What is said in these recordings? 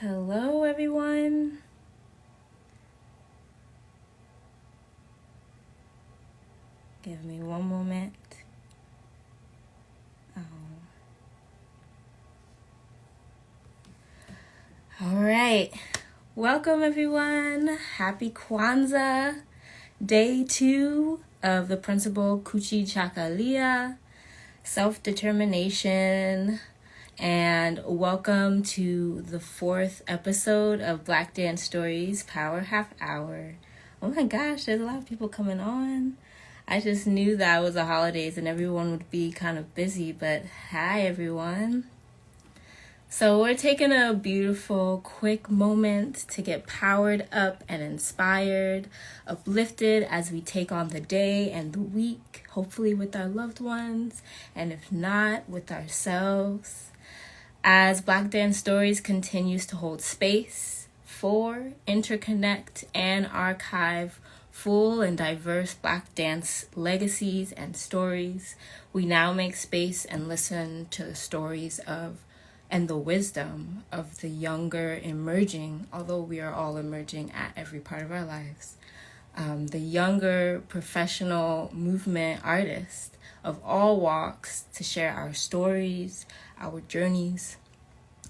Hello, everyone. Give me one moment. All right. Welcome, everyone. Happy Kwanzaa, day 2 of the principle Kuchi Chakalia, self-determination, and welcome to the 4th episode of Black Dance Stories Power Half Hour. Oh my gosh, there's a lot of people coming on. I just knew that it was the holidays and everyone would be kind of busy, but hi everyone. So we're taking a beautiful, quick moment to get powered up and inspired, uplifted as we take on the day and the week, hopefully with our loved ones, and if not, with ourselves. As Black Dance Stories continues to hold space for, interconnect, and archive full and diverse Black dance legacies and stories, we now make space and listen to the stories of and the wisdom of the younger emerging, although we are all emerging at every part of our lives, the younger professional movement artists of all walks to share our stories, our journeys,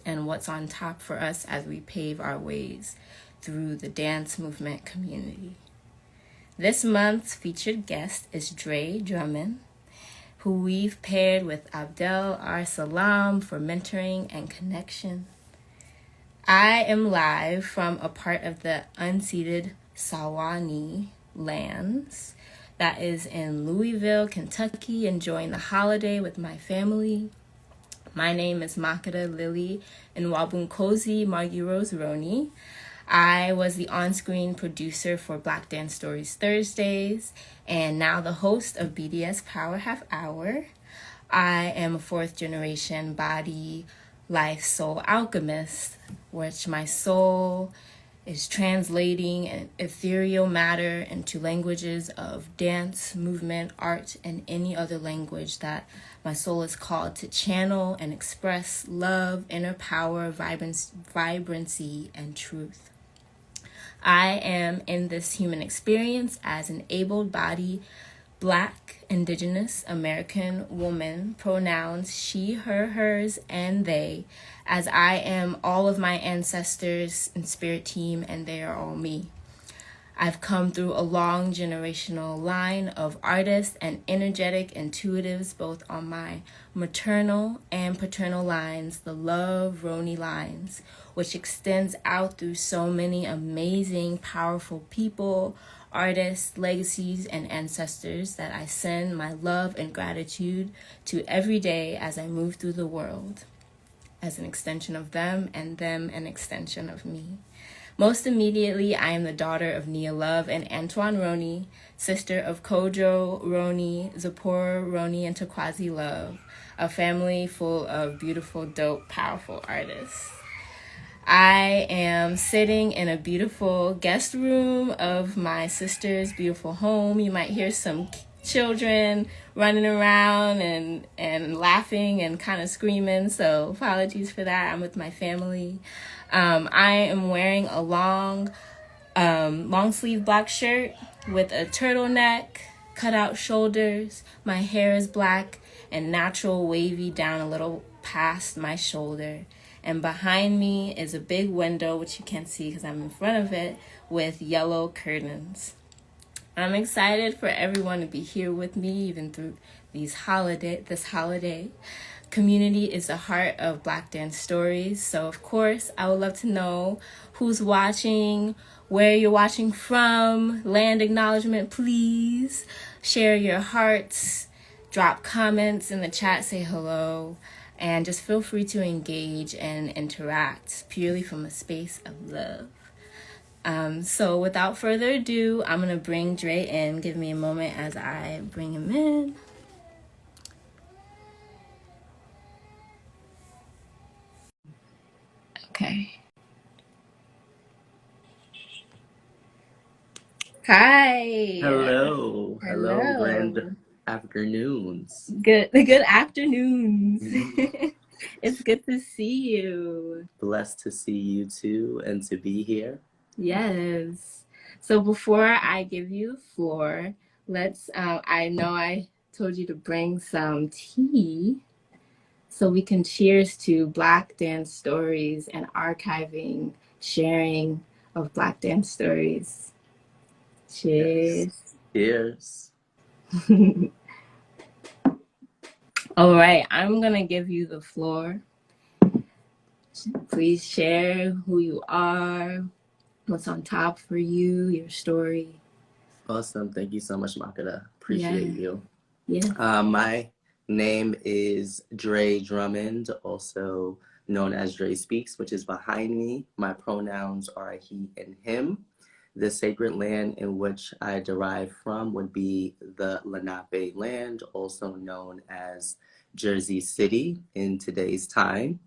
and what's on tap for us as we pave our ways through the dance movement community. This month's featured guest is Drummond, who we've paired with Abdel Ar-Salam for mentoring and connection. I am live from a part of the unceded Sewanee lands that is in Louisville, Kentucky, enjoying the holiday with my family. My name is Makata Lily Nwabunkosi Margie Rose Roney. I was the on-screen producer for Black Dance Stories Thursdays and now the host of BDS Power Half Hour. I am a 4th generation body, life, soul alchemist, which my soul is translating an ethereal matter into languages of dance, movement, art, and any other language that my soul is called to channel and express love, inner power, vibrancy, and truth. I am in this human experience as an able-bodied, Black, Indigenous, American woman, pronouns she, her, hers, and they, as I am all of my ancestors and spirit team, and they are all me. I've come through a long generational line of artists and energetic intuitives, both on my maternal and paternal lines, the Love Roni lines, which extends out through so many amazing, powerful people, artists, legacies, and ancestors that I send my love and gratitude to every day as I move through the world, as an extension of them an extension of me. Most immediately, I am the daughter of Nia Love and Antoine Roney, sister of Kojo Roney, Zipporah Roney, and Takwazi Love, a family full of beautiful, dope, powerful artists. I am sitting in a beautiful guest room of my sister's beautiful home. You might hear some children running around and laughing and kind of screaming, so apologies for that. I'm with my family. I am wearing a long sleeve black shirt with a turtleneck, cut out shoulders. My hair is black and natural wavy down a little past my shoulder. And behind me is a big window, which you can't see because I'm in front of it, with yellow curtains. I'm excited for everyone to be here with me, even through this holiday. Community is the heart of Black Dance Stories. So, of course, I would love to know who's watching, where you're watching from. Land acknowledgement, please. Share your hearts. Drop comments in the chat. Say hello. And just feel free to engage and interact purely from a space of love. So without further ado, I'm going to bring Dre in. Give me a moment as I bring him in. Okay. Hi. Hello, grand afternoons. Good afternoons. It's good to see you. Blessed to see you too and to be here. Yes. So before I give you the floor, I know I told you to bring some tea so we can cheers to Black dance stories and archiving, sharing of Black dance stories. Yes. Cheers. Cheers. All right, I'm going to give you the floor. Please share who you are, what's on top for you, your story. Awesome. Thank you so much, Makata. Yeah. Appreciate you. Yeah. My name is Dre Drummond, also known as Dre Speaks, which is behind me. My pronouns are he and him. The sacred land in which I derive from would be the Lenape land, also known as Jersey City in today's time.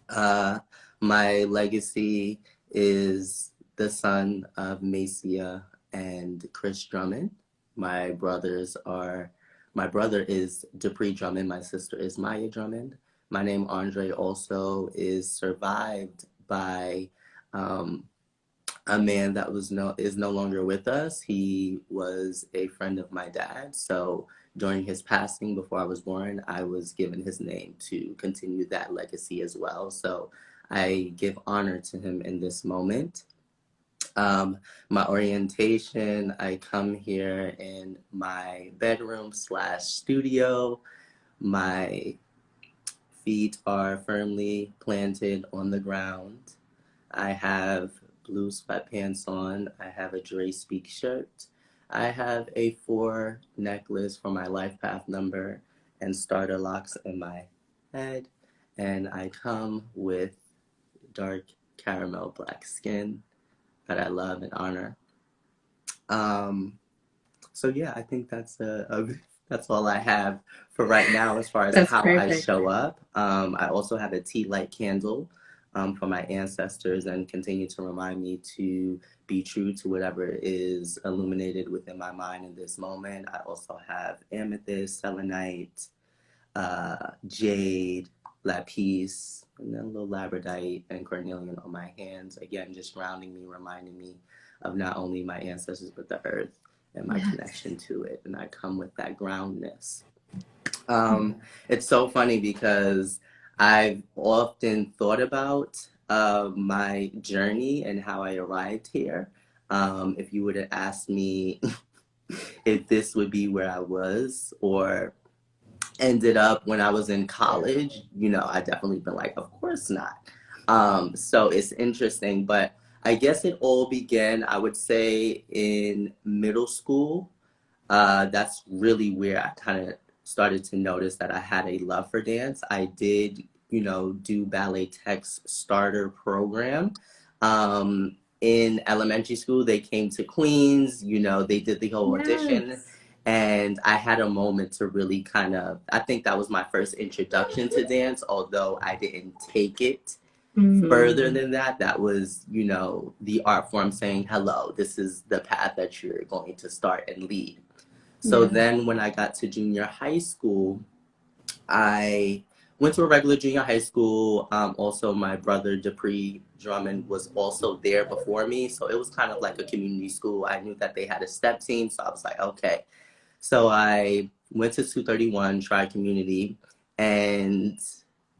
Uh, my legacy is the son of Macia and Chris Drummond. My brothers are, my brother is Dupree Drummond. My sister is Maya Drummond. My name Andre also is survived by um, a man that is no longer with us. He was a friend of my dad. So during his passing, before I was born, I was given his name to continue that legacy as well. So I give honor to him in this moment. Um, my orientation, I come here in my bedroom slash studio. My feet are firmly planted on the ground. I have blue sweatpants on. I have a Dre Speak shirt. I have a 4 necklace for my life path number and starter locks in my head. And I come with dark caramel black skin that I love and honor. Um, so yeah, I think that's all I have for right now as far as That's how I perfect. show up. I also have a tea light candle for my ancestors and continue to remind me to be true to whatever is illuminated within my mind in this moment. I also have amethyst, selenite, jade, lapis, and then a little labradorite and cornelian on my hands. Again, just grounding me, reminding me of not only my ancestors, but the earth and my Yes. connection to it. And I come with that groundness. It's so funny because I've often thought about my journey and how I arrived here. If you would have asked me if this would be where I was or ended up when I was in college, I definitely been like, of course not. So it's interesting, but I guess it all began, I would say, in middle school. That's really where I kind of started to notice that I had a love for dance. I did, do ballet text starter program. In elementary school, they came to Queens, they did the whole audition. Yes. And I had a moment to really I think that was my first introduction to dance, although I didn't take it further Mm. than that. That was, the art form saying, hello, this is the path that you're going to start and lead. So Yeah. then when I got to junior high school, I went to a regular junior high school. Also, my brother Dupree Drummond was also there before me. So it was kind of like a community school. I knew that they had a step team. So I was like, okay. So I went to 231 Tri Community and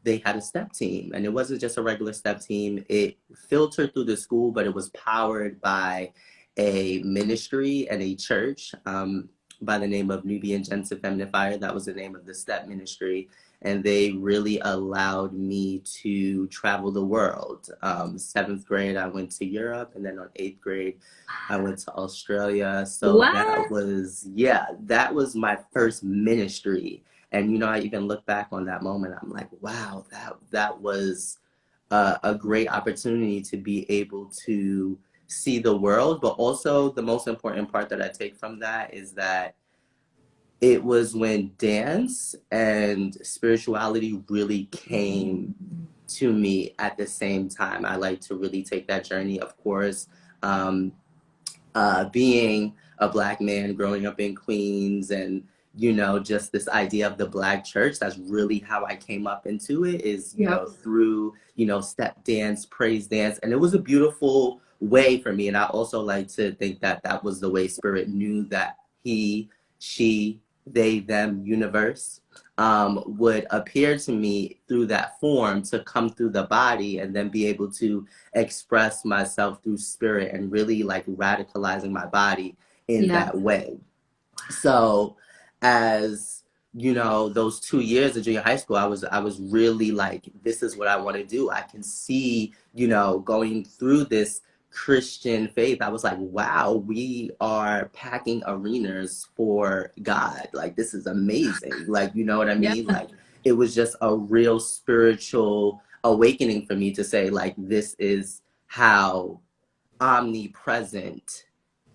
they had a step team. And it wasn't just a regular step team, it filtered through the school, but it was powered by a ministry and a church by the name of Nubian Gents of Feminine Fire. That was the name of the step ministry. And they really allowed me to travel the world. Seventh grade, I went to Europe, and then on eighth grade, I went to Australia. So What? that was my first ministry. And I even look back on that moment. I'm like, wow, that was a great opportunity to be able to see the world. But also, the most important part that I take from that is that it was when dance and spirituality really came to me at the same time. I like to really take that journey, of course. Um, Being a Black man growing up in Queens and just this idea of the Black church. That's really how I came up into it, is, through, step dance, praise dance. And it was a beautiful way for me. And I also like to think that that was the way Spirit knew that he, she, they, them universe would appear to me through that form, to come through the body and then be able to express myself through spirit, and really like radicalizing my body in that way. So as those 2 years of junior high school, I was really like, this is what I want to do. I can see, going through this Christian faith, I was like, wow, we are packing arenas for God. Like, this is amazing. Like, you know what I mean? Like, it was just a real spiritual awakening for me to say, like, this is how omnipresent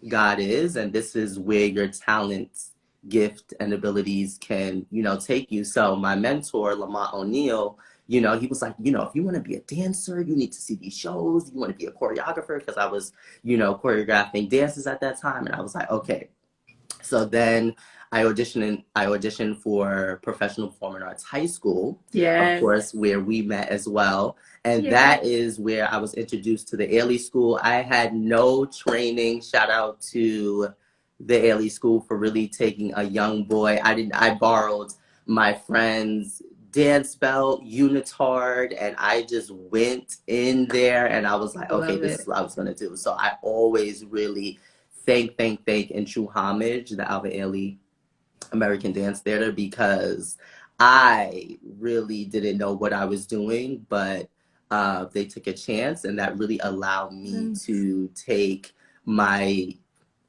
God is, and this is where your talents, gift, and abilities can, take you. So my mentor, Lamont O'Neill, he was like, if you want to be a dancer, you need to see these shows. You want to be a choreographer, because I was, choreographing dances at that time. And I was like, okay. So then I auditioned for Professional Performing Arts High School, of course, where we met as well. And that is where I was introduced to the Ailey School. I had no training. Shout out to the Ailey School for really taking a young boy. I borrowed my friend's dance belt, unitard, and I just went in there, and I was like, okay, this is what I was gonna do. So I always really thank, and true homage the Alvin Ailey American Dance Theater, because I really didn't know what I was doing, but they took a chance, and that really allowed me to take my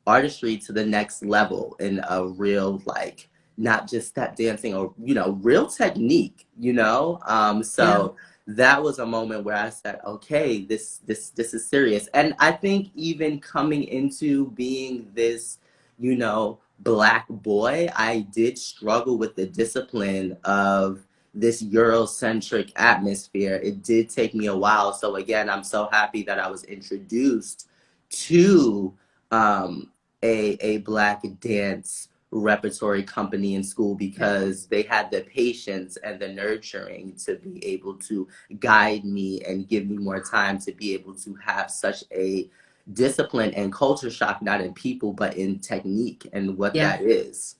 artistry to the next level in a real, like, not just step dancing, or real technique, so that was a moment where I said, okay, this is serious. And I think even coming into being this Black boy, I did struggle with the discipline of this Eurocentric atmosphere. It did take me a while. So again, I'm so happy that I was introduced to a Black dance repertory company in school, because they had the patience and the nurturing to be able to guide me and give me more time to be able to have such a discipline and culture shock, not in people, but in technique and what that is.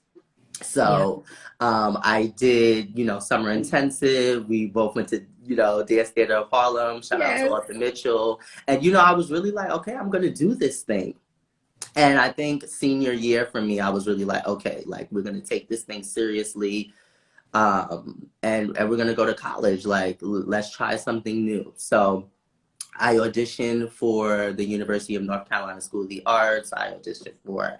So I did, summer intensive. We both went to, Dance Theater of Harlem. Shout out to Arthur Mitchell. And, I was really like, okay, I'm going to do this thing. And I think senior year for me, I was really like, okay, like, we're going to take this thing seriously. And we're going to go to college. Like, let's try something new. So I auditioned for the University of North Carolina School of the Arts. I auditioned for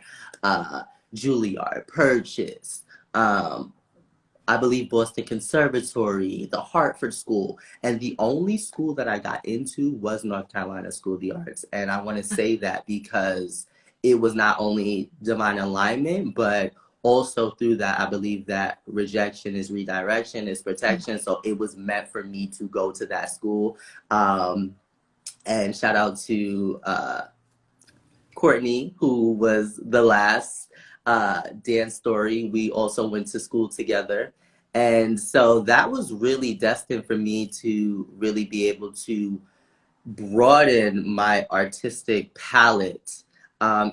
Juilliard, Purchase, I believe Boston Conservatory, the Hartford School. And the only school that I got into was North Carolina School of the Arts. And I want to say that because it was not only divine alignment, but also through that, I believe that rejection is redirection, is protection. So it was meant for me to go to that school. And shout out to Courtney, who was the last dance story. We also went to school together. And so that was really destined for me to really be able to broaden my artistic palette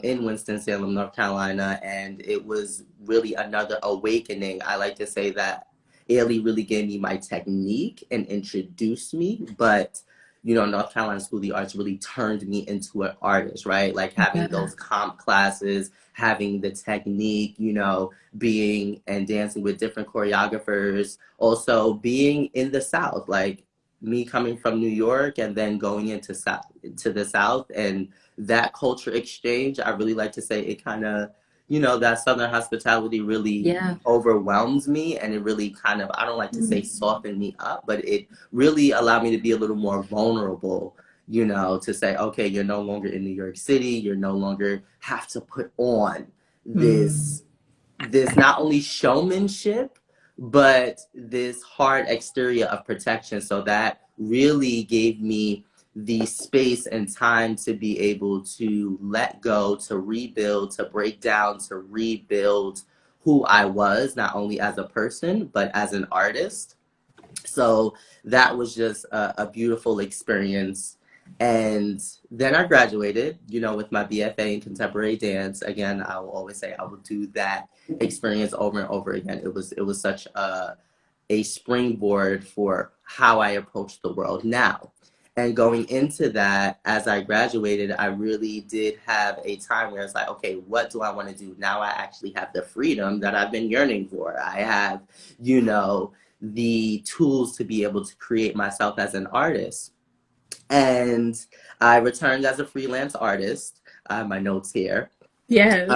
in Winston-Salem, North Carolina. And it was really another awakening. I like to say that Ailey really gave me my technique and introduced me, but North Carolina School of the Arts really turned me into an artist, right? Like having those comp classes, having the technique, being and dancing with different choreographers, also being in the South, like me coming from New York and then going into the South, and that culture exchange, I really like to say it kind of, that Southern hospitality really overwhelms me, and it really kind of, I don't like to say soften me up, but it really allowed me to be a little more vulnerable, to say, okay, you're no longer in New York City. You're no longer have to put on this not only showmanship, but this hard exterior of protection. So that really gave me the space and time to be able to let go, to rebuild, to break down, to rebuild who I was, not only as a person, but as an artist. So that was just a beautiful experience. And then I graduated, you know, with my B.F.A in contemporary dance. Again, I will always say I will do that experience over and over again. It was such a springboard for how I approach the world now. And going into that, as I graduated, I really did have a time where it's like, okay, what do I want to do? Now I actually have the freedom that I've been yearning for. I have, you know, the tools to be able to create myself as an artist. And I returned as a freelance artist. I have my notes here. Yes.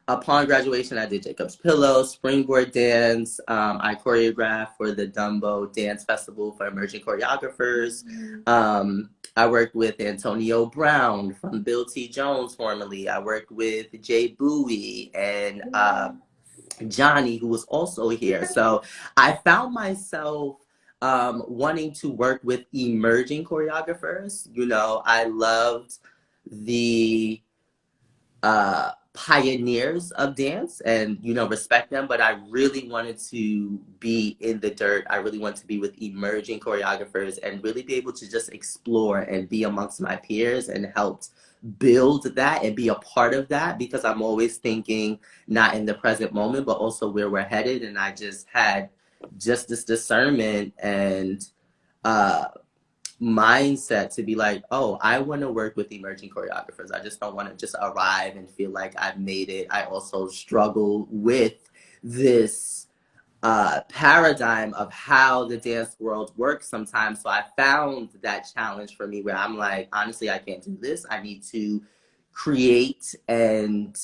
Upon graduation, I did Jacob's Pillow, Springboard dance. I choreographed for the Dumbo Dance Festival for emerging choreographers. I worked with Antonio Brown from Bill T. Jones formerly. I worked with Jay Bowie and Johnny, who was also here. So I found myself wanting to work with emerging choreographers. You know, I loved the pioneers of dance and, you know, respect them, but I really wanted to be in the dirt. I really wanted to be with emerging choreographers and really be able to just explore and be amongst my peers and help build that and be a part of that, because I'm always thinking not in the present moment, but also where we're headed. And I just had just this discernment and mindset to be like, oh, I want to work with emerging choreographers. I just don't want to just arrive and feel like I've made it. I also struggle with this paradigm of how the dance world works sometimes. So I found that challenge for me where I'm like, honestly, I can't do this. I need to create and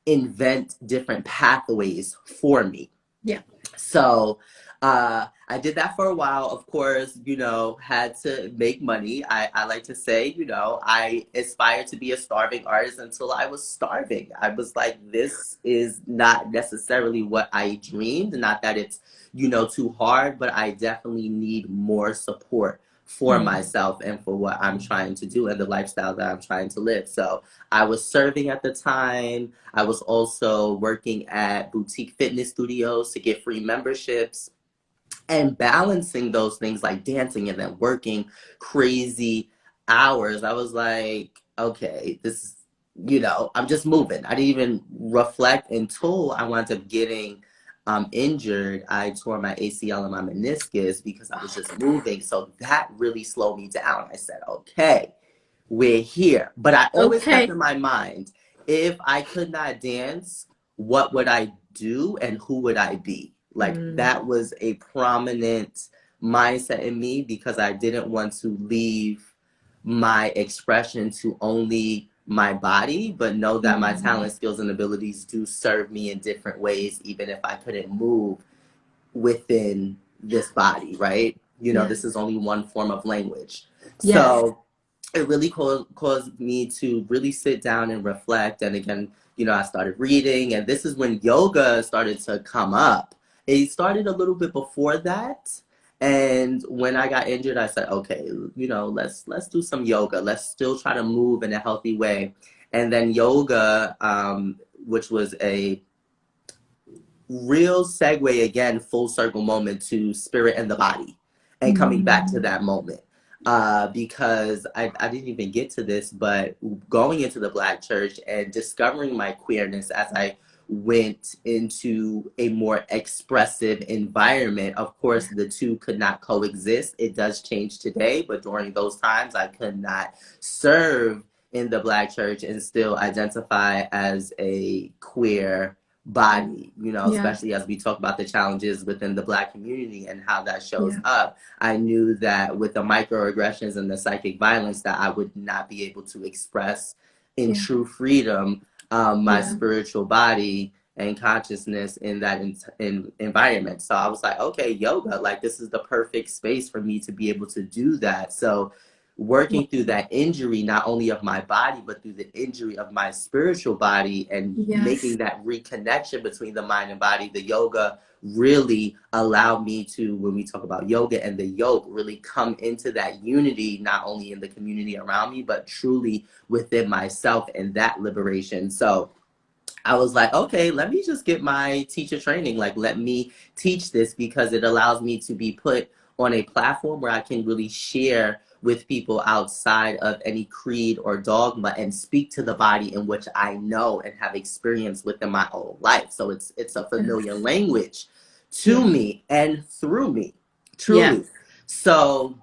invent different pathways for me. Yeah. So I did that for a while. Of course, you know, had to make money. I like to say, you know, I aspired to be a starving artist until I was starving. I was like, this is not necessarily what I dreamed. Not that it's, you know, too hard, but I definitely need more support for myself and for what I'm trying to do and the lifestyle that I'm trying to live. So I was serving at the time. I was also working at boutique fitness studios to get free memberships and balancing those things like dancing and then working crazy hours. I was like, okay, this, you know, I'm just moving. I didn't even reflect until I wound up getting injured. I tore my ACL and my meniscus because I was just moving. So that really slowed me down. I said, okay, we're here. But I always kept in my mind, if I could not dance, what would I do and who would I be? Like that was a prominent mindset in me because I didn't want to leave my expression to only my body, but know that my talent, skills, and abilities do serve me in different ways, even if I couldn't move within this body, right? You know, this is only one form of language. So it really caused me to really sit down and reflect. And again, you know, I started reading, and this is when yoga started to come up. It started a little bit before that. And when I got injured, I said, okay, you know, let's do some yoga. Let's still try to move in a healthy way. And then yoga, which was a real segue, again, full circle moment to spirit and the body and coming back to that moment. Because I didn't even get to this, but going into the Black church and discovering my queerness as I went into a more expressive environment. Of course, the two could not coexist. It does change today, but during those times, I could not serve in the Black church and still identify as a queer body, you know, especially as we talk about the challenges within the Black community and how that shows up. I knew that with the microaggressions and the psychic violence that I would not be able to express in true freedom my spiritual body and consciousness in that environment. So I was like, okay, yoga, like this is the perfect space for me to be able to do that. So working through that injury, not only of my body, but through the injury of my spiritual body and making that reconnection between the mind and body, the yoga really allowed me to, when we talk about yoga and the yoke, really come into that unity, not only in the community around me, but truly within myself and that liberation. So I was like, okay, let me just get my teacher training. Like, let me teach this because it allows me to be put on a platform where I can really share with people outside of any creed or dogma and speak to the body in which I know and have experience within my own life. So it's a familiar Yes. language to Yeah. me and through me, truly. Yes. So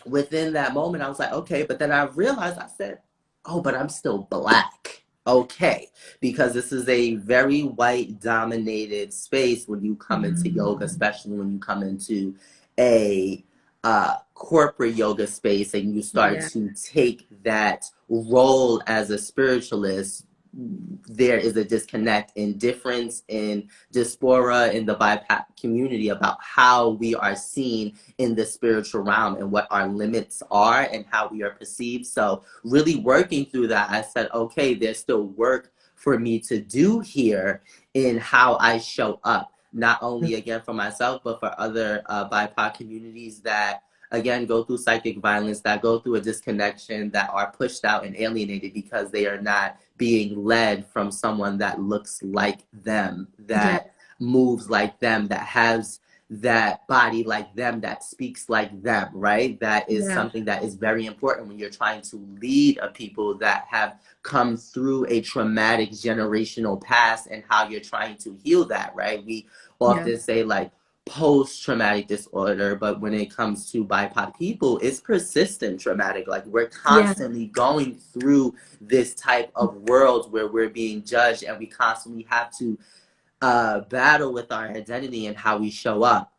within that moment, I was like, okay, but then I realized, I said, oh, but I'm still Black. Okay, because this is a very white dominated space when you come into yoga, Mm. especially when you come into a corporate yoga space and you start Yeah. to take that role as a spiritualist. There is a disconnect in difference in diaspora in the BIPOC community about how we are seen in the spiritual realm and what our limits are and how we are perceived. So really working through that, I said, okay, there's still work for me to do here in how I show up, not only again for myself, but for other BIPOC communities that again go through psychic violence, that go through a disconnection, that are pushed out and alienated because they are not being led from someone that looks like them, Yeah. that moves like them, that has that body like them, that speaks like them, right? That is Yeah. something that is very important when you're trying to lead a people that have come through a traumatic generational past and how you're trying to heal that, right? We Yeah. often say like post-traumatic disorder, but when it comes to BIPOC people, it's persistent traumatic. Like we're Yeah. constantly going through this type of world where we're being judged and we constantly have to battle with our identity and how we show up.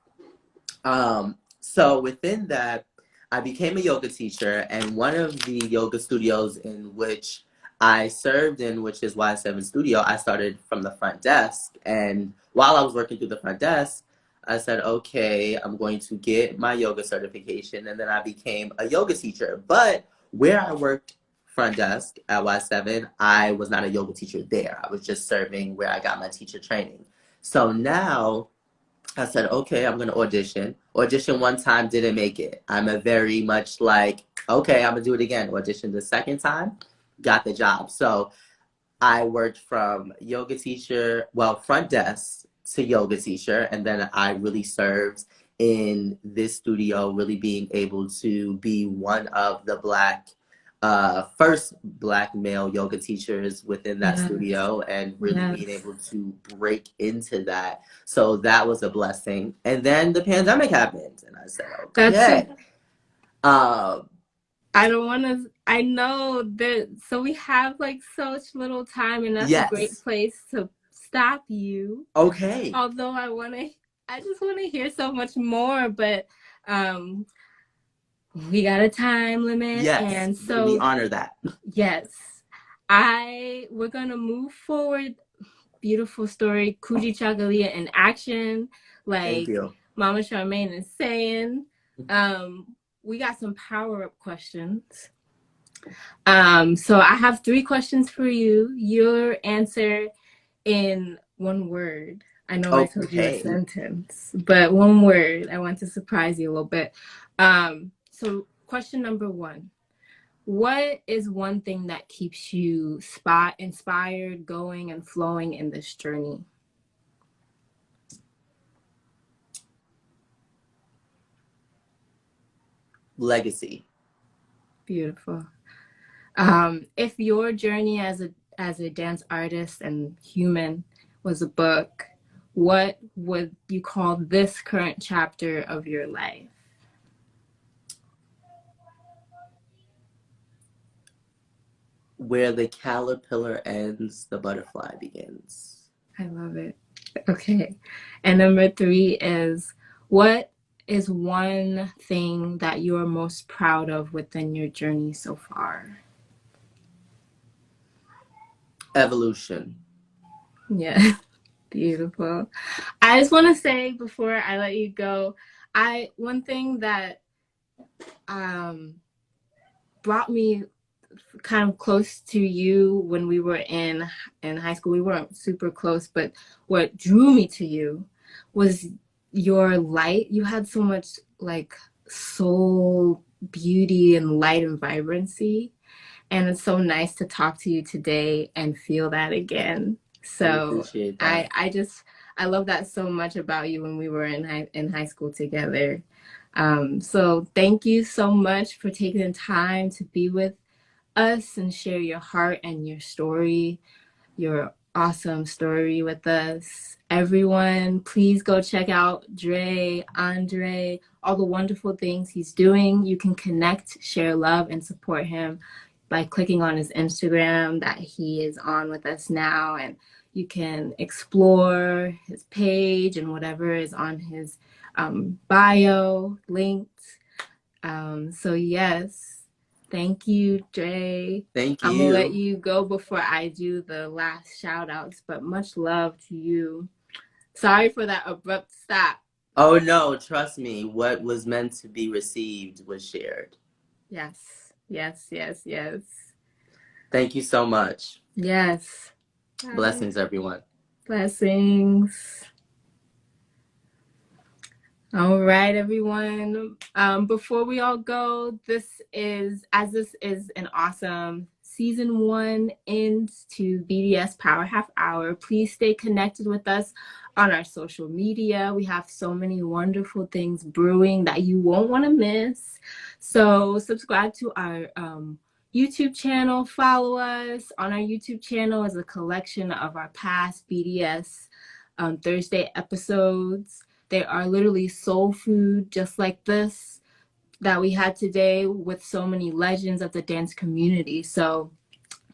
So within that, I became a yoga teacher, and one of the yoga studios in which I served in, which is Y7 Studio, I started from the front desk. And while I was working through the front desk, I said, okay, I'm going to get my yoga certification. And then I became a yoga teacher. But where I worked front desk at Y7, I was not a yoga teacher there. I was just serving where I got my teacher training. So now I said, okay, I'm going to audition. Audition one time, didn't make it. I'm a very much like, okay, I'm going to do it again. Audition the second time, got the job. So I worked from yoga teacher, well, front desk to yoga teacher. And then I really served in this studio, really being able to be one of the first Black male yoga teachers within that Yes. studio and really being Yes. able to break into that. So that was a blessing. And then the pandemic happened and I said, That's okay. Um, I don't want to. I know that. So we have like such little time, and that's a great yes. place to stop you. Okay. Although I just want to hear so much more, but um, we got a time limit, Yes. and We so honor that. yes, we're gonna move forward. Beautiful story, Kuji Chagalia in action, Thank like you. Mama Charmaine is saying. We got some power up questions. So I have 3 questions for you. Your answer in one word. I know I told you a Okay. sentence, but one word. I want to surprise you a little bit. So question number 1. What is one thing that keeps you inspired, going and flowing in this journey? Legacy. Beautiful. If your journey as a dance artist and human was a book, what would you call this current chapter of your life? Where the caterpillar ends, the butterfly begins. I love it. Okay. And number 3 is, what is one thing that you are most proud of within your journey so far? Evolution. Yeah. Beautiful. I just want to say before I let you go, one thing that um brought me kind of close to you when we were in high school. We weren't super close, but what drew me to you was your light. You had so much like soul, beauty, and light and vibrancy. And it's so nice to talk to you today and feel that again. I So appreciate that. I love that so much about you when we were in high school together. So thank you so much for taking the time to be with us and share your heart and your story, your awesome story with us. Everyone, please go check out Andre, all the wonderful things he's doing. You can connect, share love, and support him by clicking on his Instagram that he is on with us now. And you can explore his page and whatever is on his bio linked. So yes, thank you, Dre. Thank I'm gonna let you. you go before I do the last shout outs, but much love to you. Sorry for that abrupt stop. Oh no, trust me, what was meant to be received was shared. Yes, yes, yes, yes. Thank you so much. Yes. Blessings, everyone. Blessings. All right, everyone. Before we all go, this is an awesome season 1 into BDS Power Half Hour. Please stay connected with us on our social media. We have so many wonderful things brewing that you won't want to miss. So subscribe to our YouTube channel. Follow us on our YouTube channel is a collection of our past BDS Thursday episodes. They are literally soul food, just like this that we had today with so many legends of the dance community. So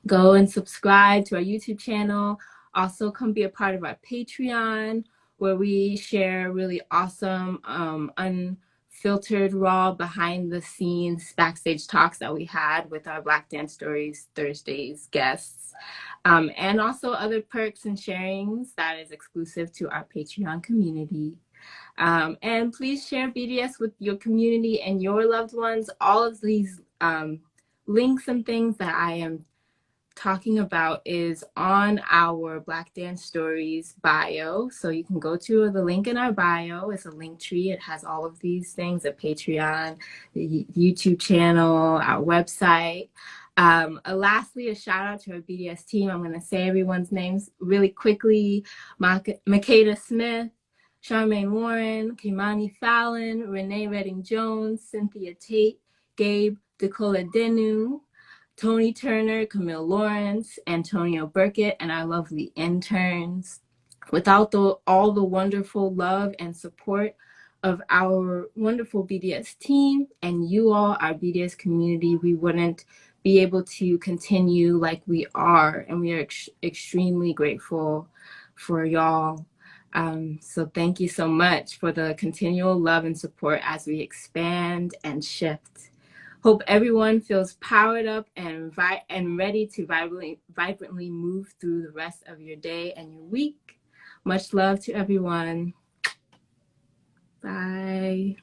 go and subscribe to our YouTube channel. Also, come be a part of our Patreon, where we share really awesome, unfiltered, raw, behind the scenes backstage talks that we had with our Black Dance Stories Thursdays guests. And also other perks and sharings that is exclusive to our Patreon community. And please share BDS with your community and your loved ones. All of these links and things that I am talking about is on our Black Dance Stories bio. So you can go to the link in our bio. It's a link tree. It has all of these things, a Patreon, the YouTube channel, our website. Lastly, a shout out to our BDS team. I'm going to say everyone's names really quickly. Makeda Smith, Charmaine Warren, Kimani Fallon, Renee Redding Jones, Cynthia Tate, Gabe Decolonizing, Tony Turner, Camille Lawrence, Antonio Burkett, and our lovely interns. Without all the wonderful love and support of our wonderful BDS team and you all, our BDS community, we wouldn't be able to continue like we are. And we are extremely grateful for y'all. So thank you so much for the continual love and support as we expand and shift. Hope everyone feels powered up and ready to vibrantly move through the rest of your day and your week. Much love to everyone. Bye.